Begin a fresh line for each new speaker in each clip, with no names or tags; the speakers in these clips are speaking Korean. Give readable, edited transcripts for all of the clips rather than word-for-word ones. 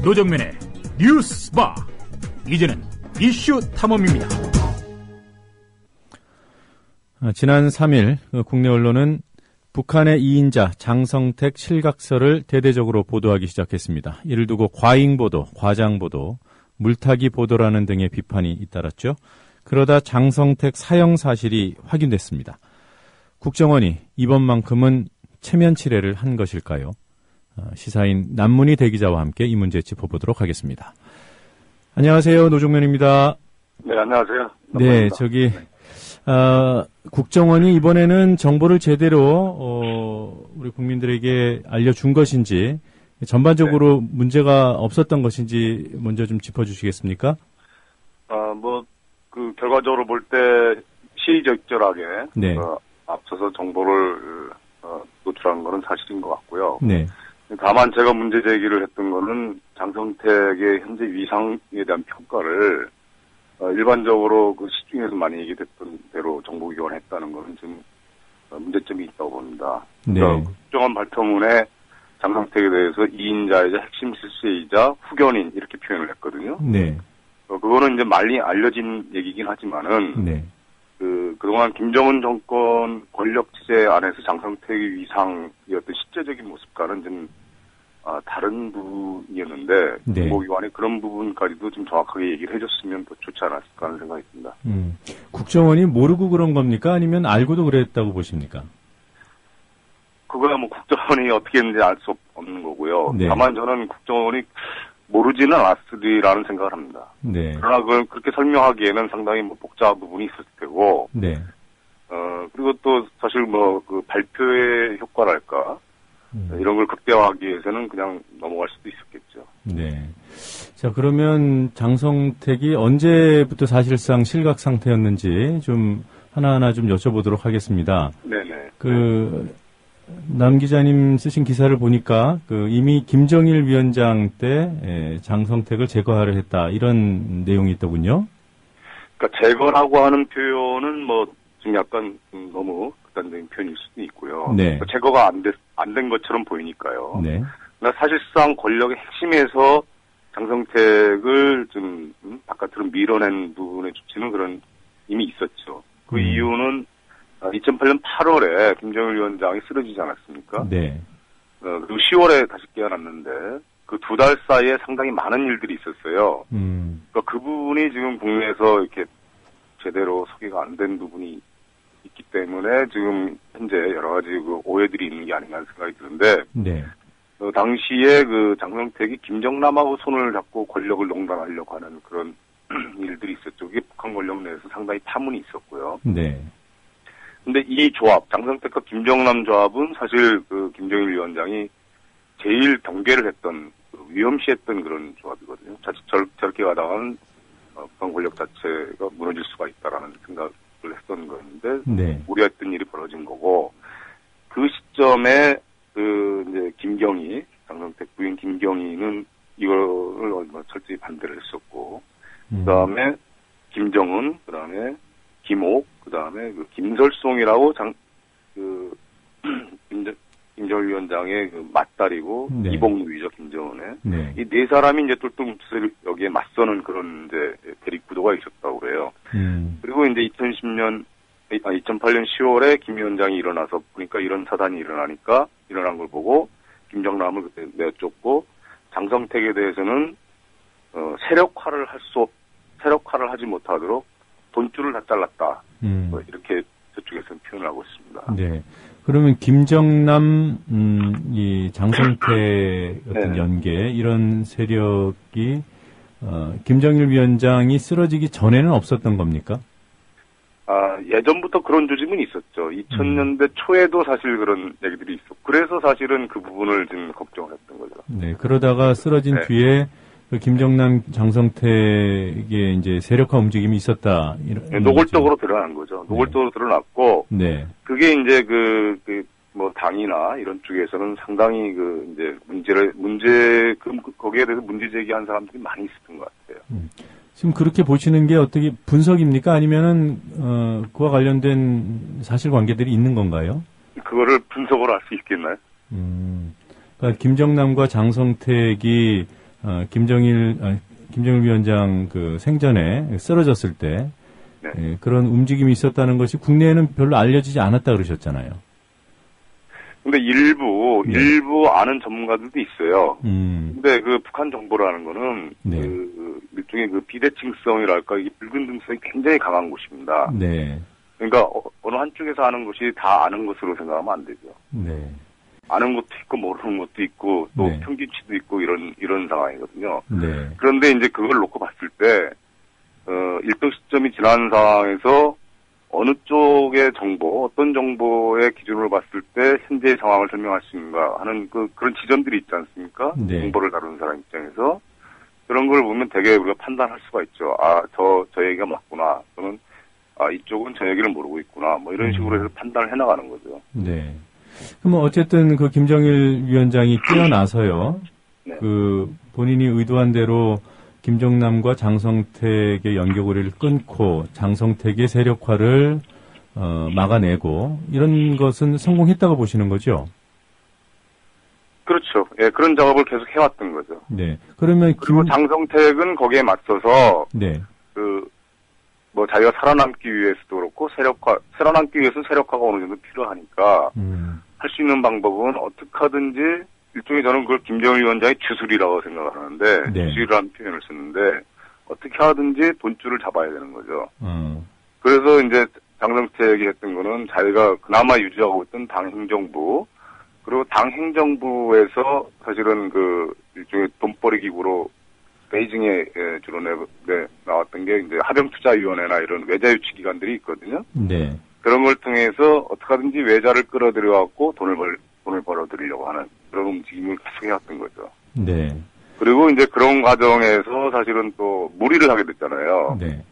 노정면의 뉴스바. 이제는 이슈 탐험입니다.
지난 3일 국내 언론은 북한의 2인자 장성택 실각설을 대대적으로 보도하기 시작했습니다. 이를 두고 과잉보도, 과장보도, 물타기 보도라는 등의 비판이 잇따랐죠. 그러다 장성택 사형 사실이 확인됐습니다. 국정원이 이번만큼은 체면 치레를 한 것일까요? 시사인 남문희 대기자와 함께 이 문제 짚어보도록 하겠습니다. 안녕하세요. 노종면입니다.
네, 안녕하세요.
네, 국정원이 이번에는 정보를 제대로 우리 국민들에게 알려준 것인지, 전반적으로 네. 문제가 없었던 것인지 먼저 좀 짚어주시겠습니까?
결과적으로 볼 때 시의적절하게
네.
앞서서 정보를 노출한 것은 사실인 것 같고요.
네.
다만 제가 문제 제기를 했던 거는 장성택의 현재 위상에 대한 평가를 일반적으로 그 시중에서 많이 얘기됐던 대로 정보기관이 했다는 것은 좀 문제점이 있다고 봅니다.
네.
그러니까 국정원 발표문에 장성택에 대해서 2인자이자 핵심 실세이자 후견인 이렇게 표현을 했거든요.
네.
그거는 이제 많이 알려진 얘기긴 하지만은
네.
그동안 김정은 정권 권력 체제 안에서 장성택의 위상이었던 실제적인 모습과는 좀 다른 부분이었는데
네.
정보기관이 그런 부분까지도 좀 정확하게 얘기를 해줬으면 더 좋지 않았을까 하는 생각이 듭니다.
국정원이 모르고 그런 겁니까? 아니면 알고도 그랬다고 보십니까?
그거야 뭐 국정원이 어떻게 했는지 알 수 없는 거고요.
네.
다만 저는 국정원이 모르지는 않았으리라는 생각을 합니다.
네.
그러나 그걸 그렇게 설명하기에는 상당히 복잡한 부분이 있을 테고,
네.
그리고 또 사실 그 발표의 효과랄까, 이런 걸 극대화하기 위해서는 그냥 넘어갈 수도 있었겠죠.
네. 자, 그러면 장성택이 언제부터 사실상 실각 상태였는지 좀 하나하나 좀 여쭤보도록 하겠습니다.
네네.
남 기자님 쓰신 기사를 보니까 이미 김정일 위원장 때 장성택을 제거하려 했다 이런 내용이 있더군요.
그러니까 제거라고 하는 표현은 좀 약간 너무 극단적인 표현일 수도 있고요.
네.
그러니까 제거가 안 된 것처럼 보이니까요.
네.
그러니까 사실상 권력의 핵심에서 장성택을 좀 바깥으로 밀어낸 부분의 조치는 그런 이미 있었죠. 그 이유는 2008년 8월에 김정일 위원장이 쓰러지지 않았습니까?
네.
그리고 10월에 다시 깨어났는데 그 2달 사이에 상당히 많은 일들이 있었어요. 그러니까 그 부분이 지금 국내에서 이렇게 제대로 소개가 안 된 부분이 있기 때문에 지금 현재 여러 가지 오해들이 있는 게 아닌가 하는 생각이 드는데,
네.
당시에 장성택이 김정남하고 손을 잡고 권력을 농단하려고 하는 그런 일들이 있었죠. 그게 북한 권력 내에서 상당히 파문이 있었고요.
네.
근데 이 조합, 장성택과 김정남 조합은 사실 김정일 위원장이 제일 경계를 했던, 위험시했던 그런 조합이거든요. 저렇게 가다가는 북한 권력 자체가 무너질 수가 있다라는 생각을 했던 건데,
네.
우려했던 일이 벌어진 거고, 그 시점에 이제 김경희, 장성택 부인 김경희는 이거를 철저히 반대를 했었고, 그 다음에 김정은, 그 다음에 김옥, 그 다음에 김설송이라고 김정일 위원장의 맞딸이고,
네.
이복누이죠, 김정은의.
네.
이 네 사람이 이제 똘똘 여기에 맞서는 그런 이제 대립 구도가 있었다고 그래요. 그리고 이제 2008년 10월에 김 위원장이 일어나서 보니까 이런 사단이 일어난 걸 보고, 김정남을 그때 내쫓고, 장성택에 대해서는, 세력화를 하지 못하도록 돈줄을 다 잘랐다. 이렇게 저쪽에서는 표현을 하고 있습니다.
네. 그러면 김정남, 이 장성택 어떤 연계, 이런 세력이, 김정일 위원장이 쓰러지기 전에는 없었던 겁니까?
예전부터 그런 조짐은 있었죠. 2000년대 초에도 사실 그런 얘기들이 있었고, 그래서 사실은 그 부분을 지금 걱정을 했던 거죠.
네. 그러다가 쓰러진 뒤에, 김정남, 장성택의 이제 세력화 움직임이 있었다.
노골적으로 드러난 거죠. 노골적으로 드러났고,
네.
그게 이제 당이나 이런 쪽에서는 상당히 거기에 대해서 문제 제기한 사람들이 많이 있었던 것 같아요.
지금 그렇게 보시는 게 어떻게 분석입니까? 아니면은, 그와 관련된 사실관계들이 있는 건가요?
그거를 분석으로 할 수 있겠나요?
그러니까 김정남과 장성택이 김정일 위원장 그 생전에 쓰러졌을 때
네.
예, 그런 움직임이 있었다는 것이 국내에는 별로 알려지지 않았다 그러셨잖아요.
근데 일부 아는 전문가들도 있어요. 근데 그 북한 정보라는 거는
네.
그 일종의 그 비대칭성이랄까 이게 불균등성이 굉장히 강한 곳입니다.
네.
그러니까 어느 한쪽에서 아는 것이 다 아는 것으로 생각하면 안 되죠.
네.
아는 것도 있고 모르는 것도 있고 또
네.
평균치도 있고 이런 상황이거든요.
네.
그런데 이제 그걸 놓고 봤을 때 일정 시점이 지난 상황에서 어느 쪽의 정보, 어떤 정보의 기준으로 봤을 때 현재의 상황을 설명할 수 있는가 하는 그런 지점들이 있지 않습니까?
네.
정보를 다루는 사람 입장에서 그런 걸 보면 되게 우리가 판단할 수가 있죠. 아, 저 얘기가 맞구나. 또는 이쪽은 저 얘기를 모르고 있구나. 뭐 이런 식으로 해서 판단을 해나가는 거죠.
네. 그럼 어쨌든 그 김정일 위원장이 뛰어나서요.
네.
그 본인이 의도한 대로 김정남과 장성택의 연결고리를 끊고 장성택의 세력화를 막아내고 이런 것은 성공했다고 보시는 거죠?
그렇죠. 예, 그런 작업을 계속 해왔던 거죠.
네. 그러면
그리고 장성택은 거기에 맞서서
네.
자기가 살아남기 위해서도 그렇고 살아남기 위해서 세력화가 어느 정도 필요하니까 할 수 있는 방법은 어떻게 하든지 일종의 저는 그걸 김정일 위원장의 주술이라고 생각을 하는데
네.
주술이라는 표현을 쓰는데 어떻게 하든지 돈줄을 잡아야 되는 거죠. 그래서 이제 장성택이 했던 거는 자기가 그나마 유지하고 있던 당 행정부 그리고 당 행정부에서 사실은 그 일종의 돈벌이 기구로 베이징에 주로 나왔던 게 이제 하병투자위원회나 이런 외자유치 기관들이 있거든요.
네.
그런 걸 통해서 어떻게 하든지 외자를 끌어들여갖고 돈을 벌어들이려고 하는 그런 움직임을 계속 해왔던 거죠.
네.
그리고 이제 그런 과정에서 사실은 또 무리를 하게 됐잖아요.
네.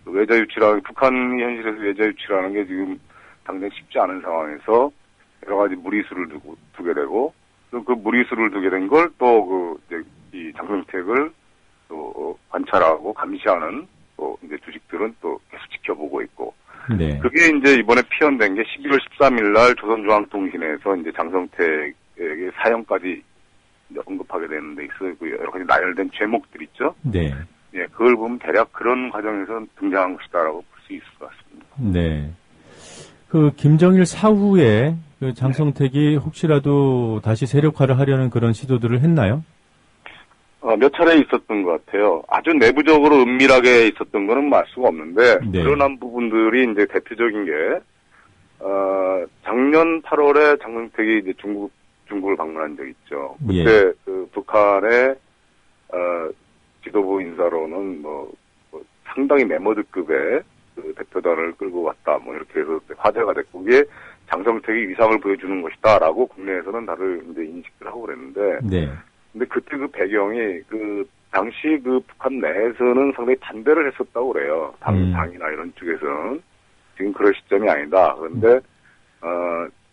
북한이 현실에서 외자유치라는 게 지금 당장 쉽지 않은 상황에서 여러 가지 무리수를 두게 되고 또 그 무리수를 두게 된 걸 또 이 장성택을 또 관찰하고 감시하는 또 이제 주식들은 또 계속 지켜보고 있고.
네.
그게 이제 이번에 피현된 게 12월 13일 날 조선중앙통신에서 이제 장성택에게 사형까지 언급하게 되는 데 있어요. 여러 가지 나열된 제목들 있죠.
네.
예, 그걸 보면 대략 그런 과정에서 등장한 것이다라고 볼 수 있을 것 같습니다.
네. 그 김정일 사후에 그 장성택이 혹시라도 다시 세력화를 하려는 그런 시도들을 했나요?
몇 차례 있었던 것 같아요. 아주 내부적으로 은밀하게 있었던 거는 알 수가 없는데,
네.
드러난 부분들이 이제 대표적인 게, 작년 8월에 장성택이 이제 중국을 방문한 적이 있죠. 그때
예.
그 북한의, 지도부 인사로는 상당히 메모드급의 그 대표단을 끌고 왔다. 이렇게 해서 화제가 됐고, 그게 장성택이 위상을 보여주는 것이다라고 국내에서는 다들 이제 인식을 하고 그랬는데,
네.
근데 그때 그 배경이 당시 북한 내에서는 상당히 반대를 했었다고 그래요. 당이나 이런 쪽에서는 지금 그럴 시점이 아니다. 그런데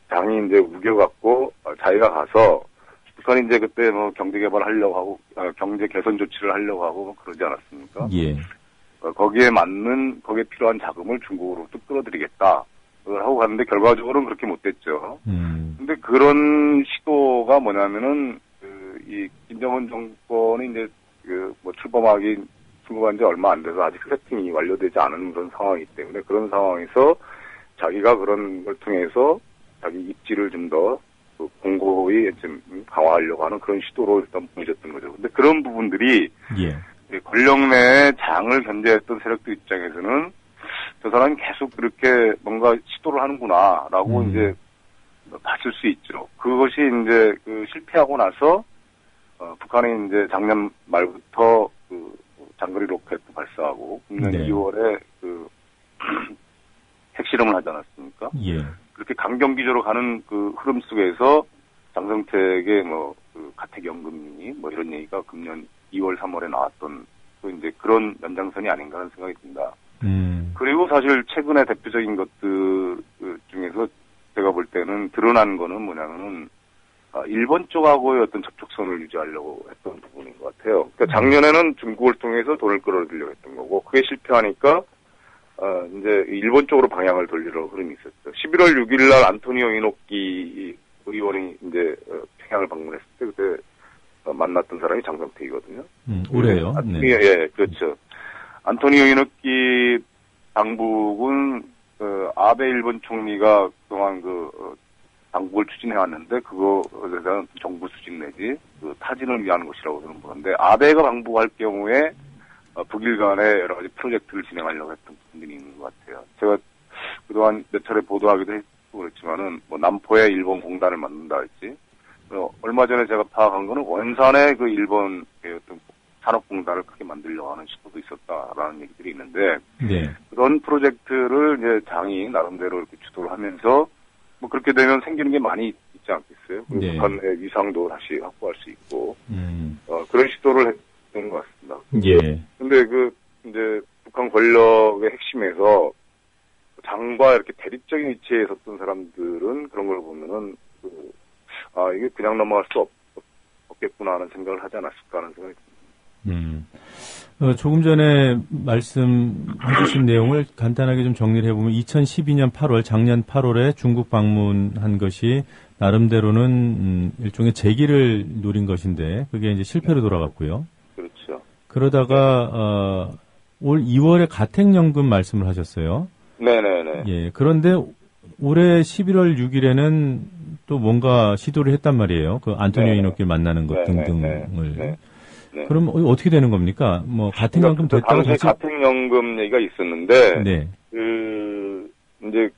당이 이제 우겨갖고 자기가 가서 북한이 이제 그때 경제 개발하려고 하고 경제 개선 조치를 하려고 하고 그러지 않았습니까?
예.
거기에 필요한 자금을 중국으로부터 끌어들이겠다. 그걸 하고 갔는데 결과적으로는 그렇게 못 됐죠. 근데 그런 시도가 뭐냐면은 이 김정은 정권이 이제 출범한 지 얼마 안 돼서 아직 세팅이 완료되지 않은 그런 상황이기 때문에 그런 상황에서 자기가 그런 걸 통해서 자기 입지를 좀 더 공고히 좀 강화하려고 하는 그런 시도로 일단 보여졌던 거죠. 근데 그런 부분들이
예.
권력 내의 장을 견제했던 세력들 입장에서는 저 사람이 계속 그렇게 뭔가 시도를 하는구나라고 이제 봤을 수 있죠. 그것이 이제 실패하고 나서 북한이 이제 작년 말부터 장거리 로켓 발사하고 금년
네.
2월에 핵실험을 하지 않았습니까?
예.
그렇게 강경기조로 가는 그 흐름 속에서 장성택의 가택연금이 이런 얘기가 금년 2월, 3월에 나왔던 이제 그런 연장선이 아닌가 하는 생각이 듭니다. 그리고 사실 최근에 대표적인 것들 중에서 제가 볼 때는 드러난 거는 뭐냐면은 일본 쪽하고의 어떤 접촉선을 유지하려고 했던 부분인 것 같아요. 그러니까 작년에는 중국을 통해서 돈을 끌어들이려고 했던 거고, 그게 실패하니까, 이제 일본 쪽으로 방향을 돌리려고 흐름이 있었죠. 11월 6일 날 안토니오 이노키 의원이 이제 평양을 방문했을 때 그때 만났던 사람이 장성택이거든요.
올해요.
네. 예, 그렇죠. 안토니오 이노키 당국은 아베 일본 총리가 그동안 당국을 추진해왔는데 그거에 대한 정부 수진 내지 타진을 위한 것이라고 저는 보는데 아베가 방북할 경우에 북일 간에 여러 가지 프로젝트를 진행하려고 했던 분들이 있는 것 같아요. 제가 그동안 몇 차례 보도하기도 했고 그렇지만은 남포에 일본 공단을 만든다 할지 얼마 전에 제가 파악한 거는 원산에 일본의 어떤 산업공단을 크게 만들려고 하는 시도도 있었다라는 얘기들이 있는데
네.
그런 프로젝트를 이제 장이 나름대로 이렇게 주도를 하면서 그렇게 되면 생기는 게 많이 있지 않겠어요?
네.
북한의 위상도 다시 확보할 수 있고 그런 시도를 했던 것 같습니다.
예.
근데 이제 북한 권력의 핵심에서 장과 이렇게 대립적인 위치에 섰던 사람들은 그런 걸 보면은 이게 그냥 넘어갈 수 없겠구나 하는 생각을 하지 않았을까 하는 생각이 듭니다.
조금 전에 말씀해주신 내용을 간단하게 좀 정리를 해보면 2012년 8월, 작년 8월에 중국 방문한 것이 나름대로는 일종의 재기를 노린 것인데 그게 이제 실패로 돌아갔고요.
그렇죠.
그러다가 올 2월에 가택연금 말씀을 하셨어요.
네네네.
예. 그런데 올해 11월 6일에는 또 뭔가 시도를 했단 말이에요. 안토니오 이노키를 만나는 것 등등을.
네.
그럼 어떻게 되는 겁니까? 가택연금 됐다고
당시 가택연금 얘기가 있었는데,
네.
이제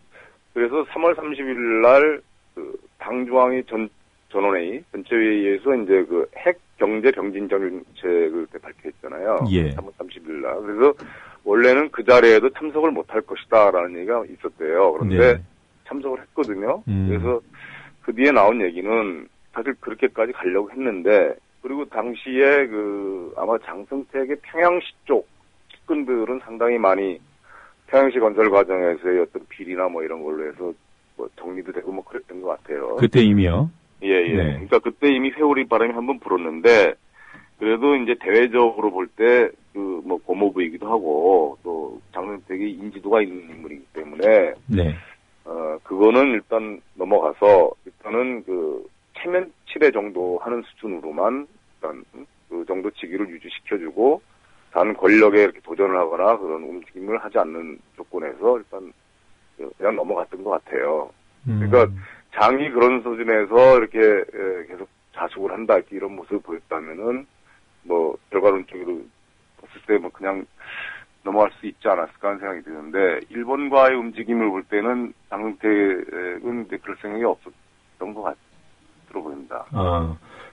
그래서 3월 30일 날 당중앙위 전원회의 전체회의에서 이제 핵 경제 병진 정책을 발표했잖아요.
예.
3월 30일 날. 그래서 원래는 그 자리에도 참석을 못할 것이다라는 얘기가 있었대요. 그런데 참석을 했거든요. 그래서 그 뒤에 나온 얘기는 사실 그렇게까지 가려고 했는데, 그리고 당시에 아마 장성택의 평양시 쪽 측근들은 상당히 많이 평양시 건설 과정에서의 어떤 비리나 이런 걸로 해서 정리도 되고 그랬던 것 같아요.
그때 이미요?
예.
네.
그러니까 그때 이미 회오리 바람이 한번 불었는데, 그래도 이제 대외적으로 볼 때 고모부이기도 하고 또 장성택이 인지도가 있는 인물이기 때문에
네.
그거는 일단 넘어가서 일단은 체면 칠회 정도 하는 수준으로만 일단 그 정도 직위를 유지시켜주고 단 권력에 이렇게 도전을 하거나 그런 움직임을 하지 않는 조건에서 일단 그냥 넘어갔던 것 같아요. 그러니까 장이 그런 수준에서 이렇게 계속 자숙을 한다 이런 모습을 보였다면은 결과론적으로 봤을 때 그냥 넘어갈 수 있지 않았을까 하는 생각이 드는데 일본과의 움직임을 볼 때는 장성택은 그럴 생각이 없었던 것 같아 보입니다.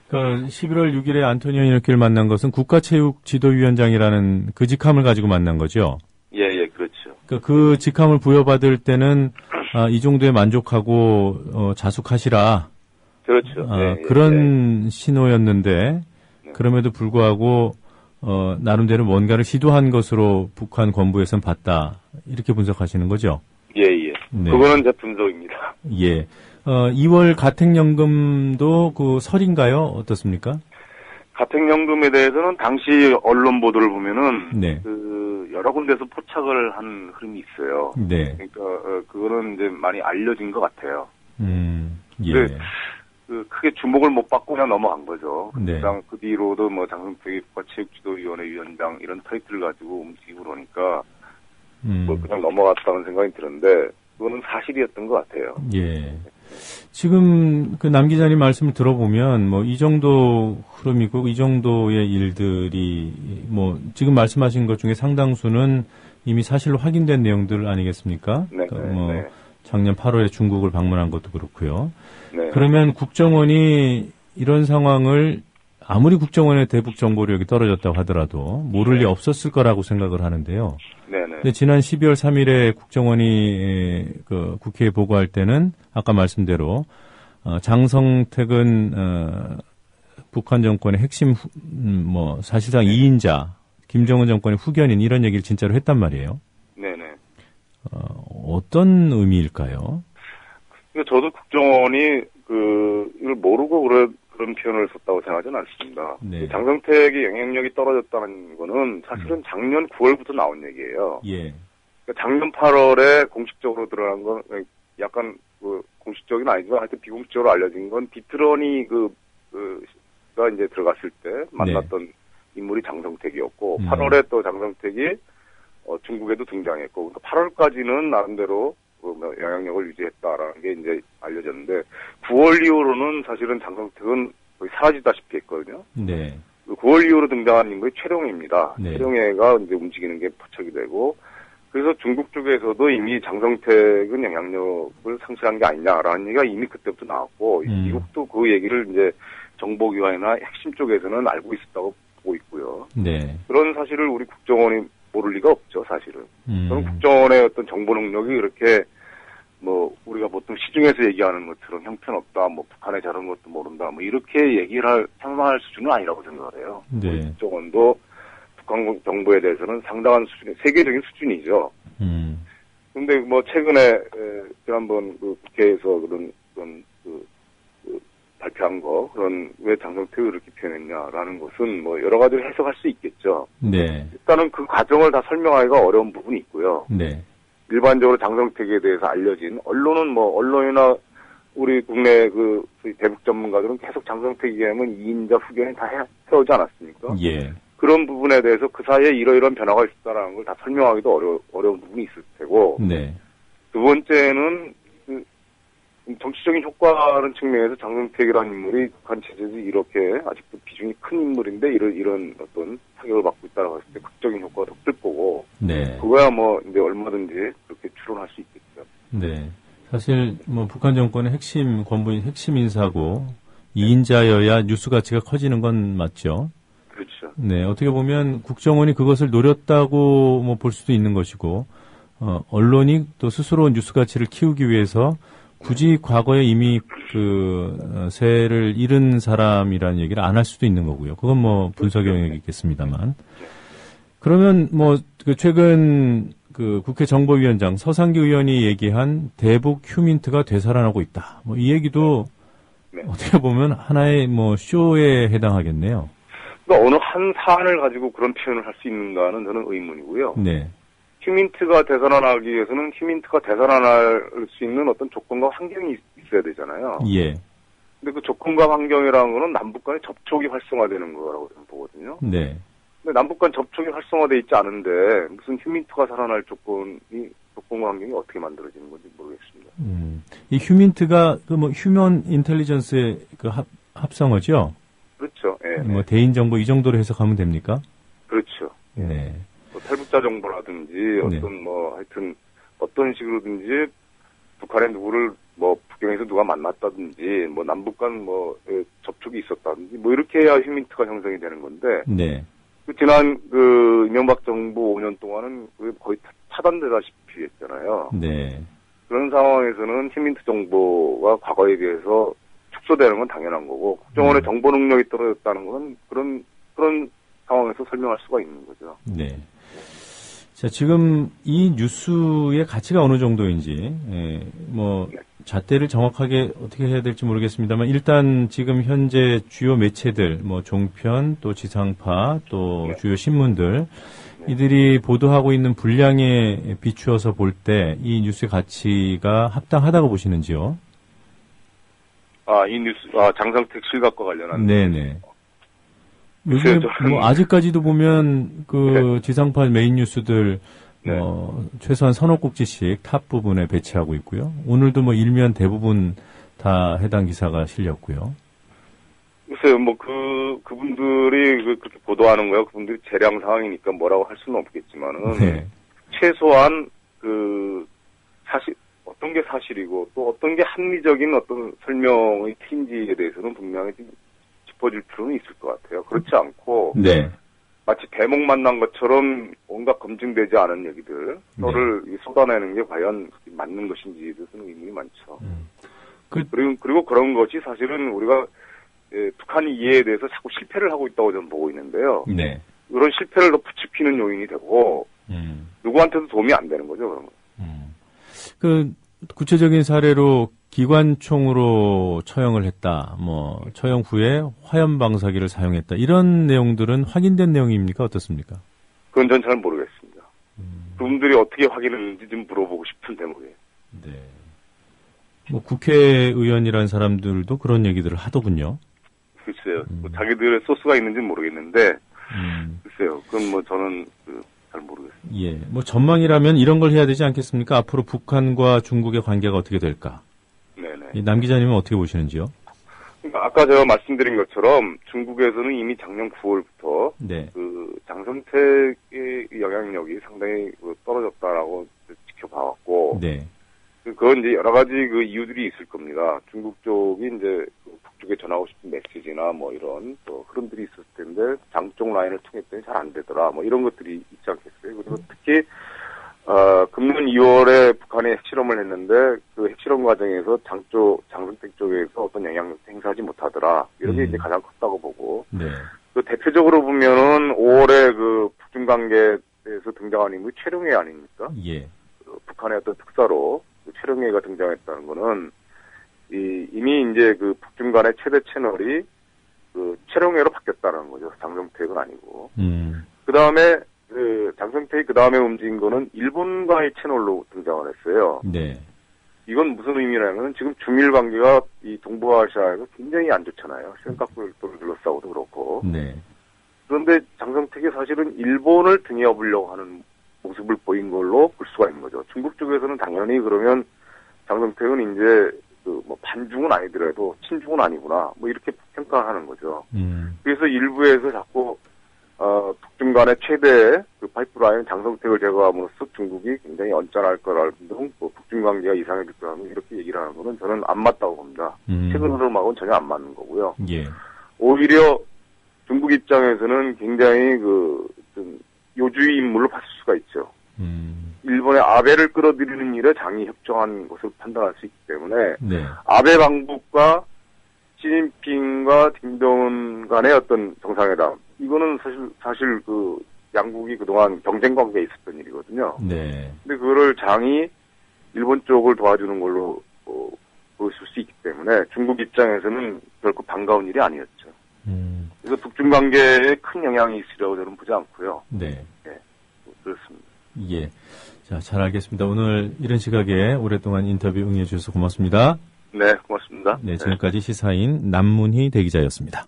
그러니까 11월 6일에 안토니오 이노키를 만난 것은 국가체육지도위원장이라는 그 직함을 가지고 만난 거죠?
예, 그렇죠.
그러니까 그 직함을 부여받을 때는 이 정도에 만족하고 자숙하시라.
그렇죠.
그런 신호였는데 그럼에도 불구하고 나름대로 뭔가를 시도한 것으로 북한 권부에서는 봤다. 이렇게 분석하시는 거죠?
예.
네.
그거는 제 분석입니다.
예. 2월 가택연금도 설인가요? 어떻습니까?
가택연금에 대해서는 당시 언론 보도를 보면은
네.
여러 군데서 포착을 한 흐름이 있어요.
네.
그러니까 그거는 이제 많이 알려진 것 같아요.
예.
크게 주목을 못 받고 그냥 넘어간 거죠.
네.
그 뒤로도 장성택이 국가체육지도위원회 위원장 이런 타이틀을 가지고 움직이고 그러니까 그냥 넘어갔다는 생각이 드는데 그거는 사실이었던 것 같아요.
예. 지금 남 기자님 말씀을 들어보면 이 정도 흐름이고 이 정도의 일들이 지금 말씀하신 것 중에 상당수는 이미 사실로 확인된 내용들 아니겠습니까?
네.
그러니까 작년 8월에 중국을 방문한 것도 그렇고요.
네.
그러면 국정원이 이런 상황을 아무리 국정원의 대북 정보력이 떨어졌다고 하더라도 모를 리 없었을 거라고 생각을 하는데요.
네네.
근데 지난 12월 3일에 국정원이 국회에 보고할 때는 아까 말씀대로 장성택은 북한 정권의 핵심 사실상 2인자 김정은 정권의 후견인 이런 얘기를 진짜로 했단 말이에요.
네네.
어떤 의미일까요?
저도 국정원이 이걸 모르고 그런 표현을 썼다고 생각하지는 않습니다.
네.
장성택의 영향력이 떨어졌다는 거는 사실은 작년 9월부터 나온 얘기예요.
예.
그러니까 작년 8월에 공식적으로 드러난 건 약간 공식적인 아니지만 하여튼 비공식적으로 알려진 건 비트러니가 제가 이제 들어갔을 때 만났던 인물이 장성택이었고 8월에 또 장성택이 중국에도 등장했고, 그러니까 8월까지는 나름대로 영향력을 유지했다라는 게 이제 알려졌는데 9월 이후로는 사실은 장성택은 거의 사라지다시피 했거든요.
네.
9월 이후로 등장한 인물이 최룡해입니다.
네.
최룡해가 이제 움직이는 게 포착이 되고, 그래서 중국 쪽에서도 이미 장성택은 영향력을 상실한 게 아니냐라는 얘기가 이미 그때부터 나왔고, 미국도 그 얘기를 이제 정보기관이나 핵심 쪽에서는 알고 있었다고 보고 있고요.
네.
그런 사실을 우리 국정원이 모를 리가 없죠, 사실은. 저는 국정원의 어떤 정보 능력이 그렇게 우리가 보통 시중에서 얘기하는 것처럼 형편없다, 북한의 저런 것도 모른다, 이렇게 얘기를 상상할 수준은 아니라고 생각을 해요.
네.
국정원도 북한 정보에 대해서는 상당한 수준의 세계적인 수준이죠. 근데 최근에 지난번 국회에서 그런 발표한 그런 왜 장성택을 그렇게 표현했냐라는 것은 여러 가지로 해석할 수 있겠죠.
네.
일단은 그 과정을 다 설명하기가 어려운 부분이 있고요.
네.
일반적으로 장성택에 대해서 알려진 언론은 언론이나 우리 국내 대북 전문가들은 계속 장성택 얘기하면 2인자 후견이 다 해오지 않았습니까?
예.
그런 부분에 대해서 그 사이에 이러이러한 변화가 있었다는 걸 다 설명하기도 어려운 부분이 있을 테고.
네.
두 번째는 정치적인 효과라는 측면에서 장성택이라는 인물이 북한 체제에서 이렇게 아직도 비중이 큰 인물인데 이런 어떤 타격을 받고 있다고 했을 때 극적인 효과가 더 클 거고.
네.
그거야 이제 얼마든지 그렇게 추론할 수 있겠죠.
네. 사실 북한 정권의 권부인 핵심 인사고 2인자여야 뉴스 가치가 커지는 건 맞죠.
그렇죠.
네. 어떻게 보면 국정원이 그것을 노렸다고 볼 수도 있는 것이고 언론이 또 스스로 뉴스 가치를 키우기 위해서 굳이 과거에 이미 세를 잃은 사람이라는 얘기를 안 할 수도 있는 거고요. 그건 분석 영역이 있겠습니다만. 그러면 최근 국회 정보위원장 서상기 의원이 얘기한 대북 휴민트가 되살아나고 있다. 이 얘기도
네.
어떻게 보면 하나의 쇼에 해당하겠네요.
그러니까 어느 한 사안을 가지고 그런 표현을 할 수 있는가는 저는 의문이고요.
네.
휴민트가 되살아나기 위해서는 휴민트가 되살아날 수 있는 어떤 조건과 환경이 있어야 되잖아요.
예.
근데 그 조건과 환경이라는 거는 남북 간의 접촉이 활성화되는 거라고 저는 보거든요.
네.
근데 남북 간 접촉이 활성화돼 있지 않은데 무슨 휴민트가 살아날 조건과 환경이 어떻게 만들어지는 건지 모르겠습니다.
이 휴민트가 휴먼 인텔리전스의 합성어죠?
그렇죠. 예.
대인 정보 이 정도로 해석하면 됩니까?
그렇죠.
네.
탈북자 정보라든지 하여튼 어떤 식으로든지 북한에 누구를 북경에서 누가 만났다든지 남북 간 접촉이 있었다든지 이렇게 해야 휴민트가 형성이 되는 건데.
네.
지난 이명박 정부 5년 동안은 거의 차단되다시피 했잖아요.
네.
그런 상황에서는 휴민트 정보가 과거에 비해서 축소되는 건 당연한 거고 국정원의 정보 능력이 떨어졌다는 건 그런 상황에서 설명할 수가 있는 거죠.
네. 자, 지금 이 뉴스의 가치가 어느 정도인지, 잣대를 정확하게 어떻게 해야 될지 모르겠습니다만, 일단 지금 현재 주요 매체들, 종편, 또 지상파, 또 주요 신문들, 이들이 보도하고 있는 분량에 비추어서 볼 때 이 뉴스의 가치가 합당하다고 보시는지요?
이 뉴스, 장성택 실각과 관련한.
네네. 요즘 아직까지도 보면
네.
지상파 메인 뉴스들
네.
최소한 서너 꼭지씩 탑 부분에 배치하고 있고요. 오늘도 일면 대부분 다 해당 기사가 실렸고요.
글쎄요, 그분들이 그렇게 보도하는 거야. 그분들이 재량 상황이니까 뭐라고 할 수는 없겠지만은.
네.
최소한 사실 어떤 게 사실이고 또 어떤 게 합리적인 어떤 설명의 튀인지에 대해서는 분명히 짚어줄 필요는 있을 것 같아요. 그렇지 않고
네.
마치 대목 만난 것처럼 온갖 검증되지 않은 얘기들 서를 쏟아내는 게 과연 맞는 것인지에 대해서는 의문이 많죠. 그리고 그런 것이 사실은 우리가 북한 이해에 대해서 자꾸 실패를 하고 있다고 저는 보고 있는데요.
네.
이런 실패를 더 부추기는 요인이 되고 누구한테도 도움이 안 되는 거죠. 그런 거.
구체적인 사례로 기관총으로 처형을 했다. 처형 후에 화염 방사기를 사용했다. 이런 내용들은 확인된 내용입니까? 어떻습니까?
그건 전 잘 모르겠습니다. 그분들이 어떻게 확인했는지 좀 물어보고 싶은 대목이에요.
네. 국회의원이라는 사람들도 그런 얘기들을 하더군요.
글쎄요. 글쎄요. 뭐 자기들의 소스가 있는지는 모르겠는데, 글쎄요. 그건 뭐 저는 잘 모르겠습니다.
예. 뭐 전망이라면 이런 걸 해야 되지 않겠습니까? 앞으로 북한과 중국의 관계가 어떻게 될까?
네네.
남 기자님은 어떻게 보시는지요?
그러니까 아까 제가 말씀드린 것처럼 중국에서는 이미 작년 9월부터
네.
장성택의 영향력이 상당히 떨어졌다라고 지켜봐왔고,
네.
그건 이제 여러 가지 이유들이 있을 겁니다. 중국 쪽이 이제 북쪽에 전하고 싶은 메시지나 뭐 이런 또 흐름들이 있었을 텐데 장쪽 라인을 통했더니 잘 안 되더라. 뭐 이런 것들이 있지 않겠어요. 그리고 특히 금년 2월에 북한이 핵실험을 했는데 그 핵실험 과정에서 장성택 쪽에서 어떤 영향력 행사하지 못하더라. 이런 게 이제 가장 컸다고 보고.
네.
그 대표적으로 보면은 5월에 그 북중 관계에서 등장한 인물이 최룡해 아닙니까?
예.
북한의 어떤 특사로 최룡해가 등장했다는 거는 이미 이제 그 북중 간의 최대 채널이 그 최룡해로 바뀌었다는 거죠. 장성택은 아니고. 그 다음에 장성택이 그 다음에 움직인 거는 일본과의 채널로 등장을 했어요.
네.
이건 무슨 의미냐면 지금 중일 관계가 이 동북아시아에서 굉장히 안 좋잖아요. 시간각도를 둘러싸고도 그렇고.
네.
그런데 장성택이 사실은 일본을 등에 업으려고 하는 모습을 보인 걸로 볼 수가 있는 거죠. 중국 쪽에서는 당연히 그러면 장성택은 이제 뭐 반중은 아니더라도 친중은 아니구나. 뭐 이렇게 평가하는 거죠. 그래서 일부에서 자꾸 북중 간의 최대 그 파이프라인 장성택을 제거함으로써 중국이 굉장히 언짢아할 거라는 등 북중 관계가 이상해질 거라는 이렇게 얘기를 하는 거는 저는 안 맞다고 봅니다. 최근 흐름하고는 전혀 안 맞는 거고요.
예.
오히려 중국 입장에서는 굉장히 좀 요주의 인물로 봤을 수가 있죠. 일본의 아베를 끌어들이는 일에 장이 협조한 것을 판단할 수 있기 때문에
네.
아베 방북과 시진핑과 김정은 간의 어떤 정상회담 이거는 사실 그 양국이 그동안 경쟁 관계에 있었던 일이거든요.
네.
근데 그거를 장이 일본 쪽을 도와주는 걸로 보실 수 있기 때문에 중국 입장에서는 결코 반가운 일이 아니었죠. 그래서 북중 관계에 큰 영향이 있으리라고 저는 보지 않고요.
네.
네. 그렇습니다.
예. 자, 잘 알겠습니다. 오늘 이런 시각에 오랫동안 인터뷰 응해 주셔서 고맙습니다.
네, 고맙습니다.
네, 지금까지 시사인 남문희 대기자였습니다.